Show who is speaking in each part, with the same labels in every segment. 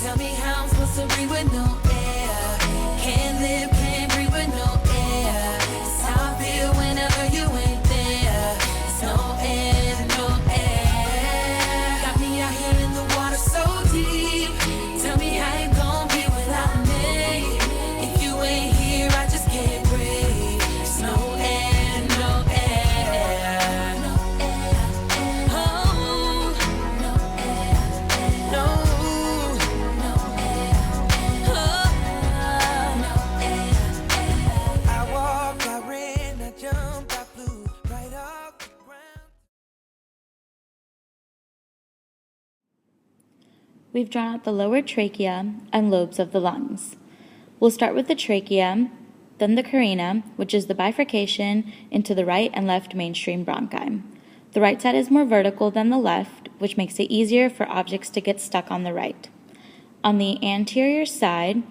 Speaker 1: Tell me how I'm supposed to breathe with no air. Can't live, can't breathe with no air. It's how I feel whenever you ain't there. It's no air, no air. Got me out here in the water so deep. Tell me how you gon' be without me. If you ain't here, I just can't breathe. It's no air, no air. No air. Oh, no air. No.
Speaker 2: We've drawn out the lower trachea and lobes of the lungs. We'll start with the trachea, then the carina, which is the bifurcation into the right and left mainstream bronchi. The right side is more vertical than the left, which makes it easier for objects to get stuck on the right. On the anterior side,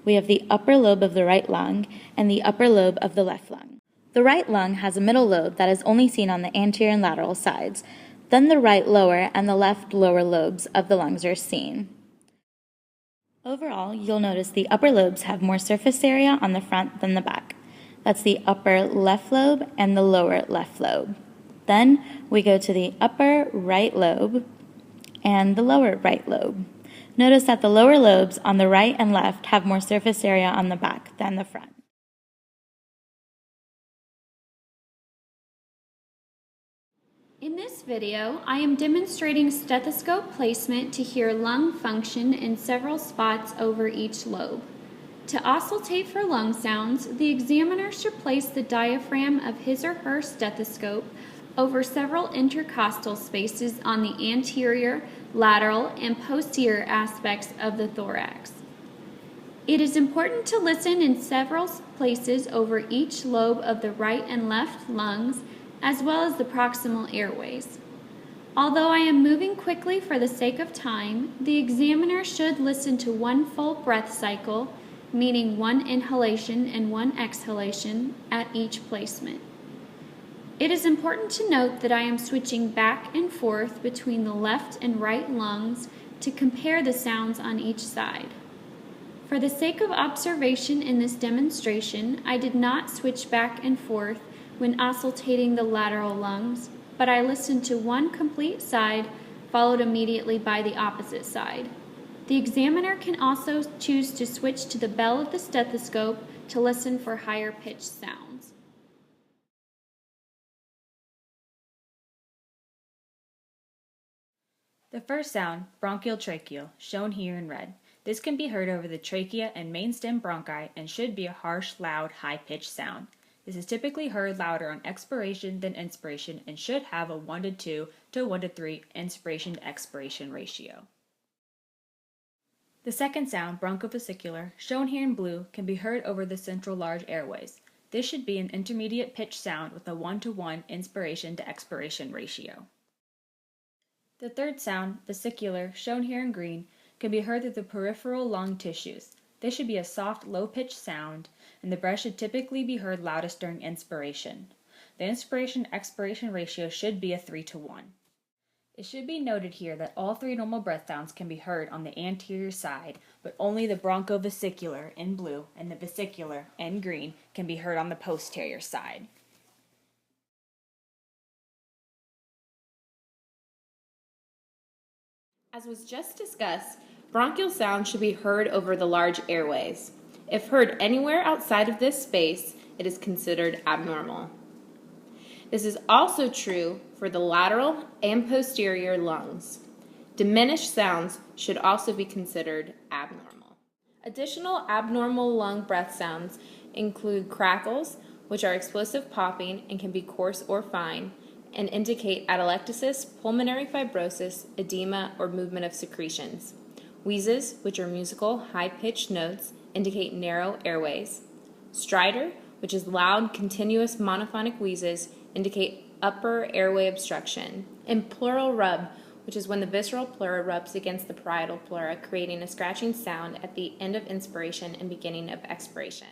Speaker 2: we have the upper lobe of the right lung and the upper lobe of the left lung. The right lung has a middle lobe that is only seen on the anterior and lateral sides. Then the right lower and the left lower lobes of the lungs are seen. Overall, you'll notice the upper lobes have more surface area on the front than the back. That's the upper left lobe and the lower left lobe. Then we go to the upper right lobe and the lower right lobe. Notice that the lower lobes on the right and left have more surface area on the back than the front.
Speaker 3: In this video, I am demonstrating stethoscope placement to hear lung function in several spots over each lobe. To auscultate for lung sounds, the examiner should place the diaphragm of his or her stethoscope over several intercostal spaces on the anterior, lateral, and posterior aspects of the thorax. It is important to listen in several places over each lobe of the right and left lungs, as well as the proximal airways. Although I am moving quickly for the sake of time, the examiner should listen to one full breath cycle, meaning one inhalation and one exhalation, at each placement. It is important to note that I am switching back and forth between the left and right lungs to compare the sounds on each side. For the sake of observation in this demonstration, I did not switch back and forth when auscultating the lateral lungs, but I listened to one complete side, followed immediately by the opposite side. The examiner can also choose to switch to the bell of the stethoscope to listen for higher pitched sounds.
Speaker 4: The first sound, bronchial tracheal, shown here in red. This can be heard over the trachea and main stem bronchi and should be a harsh, loud, high-pitched sound. This is typically heard louder on expiration than inspiration and should have a 1:2 to 1:3 inspiration to expiration ratio. The second sound, bronchovesicular, shown here in blue, can be heard over the central large airways. This should be an intermediate pitch sound with a 1:1 inspiration to expiration ratio. The third sound, vesicular, shown here in green, can be heard through the peripheral lung tissues. This should be a soft, low-pitched sound, and the breath should typically be heard loudest during inspiration. The inspiration-expiration ratio should be a 3:1. It should be noted here that all three normal breath sounds can be heard on the anterior side, but only the bronchovesicular in blue and the vesicular in green can be heard on the posterior side.
Speaker 5: As was just discussed, bronchial sound should be heard over the large airways. If heard anywhere outside of this space, it is considered abnormal. This is also true for the lateral and posterior lungs. Diminished sounds should also be considered abnormal. Additional abnormal lung breath sounds include crackles, which are explosive popping and can be coarse or fine, and indicate atelectasis, pulmonary fibrosis, edema, or movement of secretions. Wheezes, which are musical, high-pitched notes, indicate narrow airways. Stridor, which is loud, continuous monophonic wheezes, indicate upper airway obstruction. And pleural rub, which is when the visceral pleura rubs against the parietal pleura, creating a scratching sound at the end of inspiration and beginning of expiration.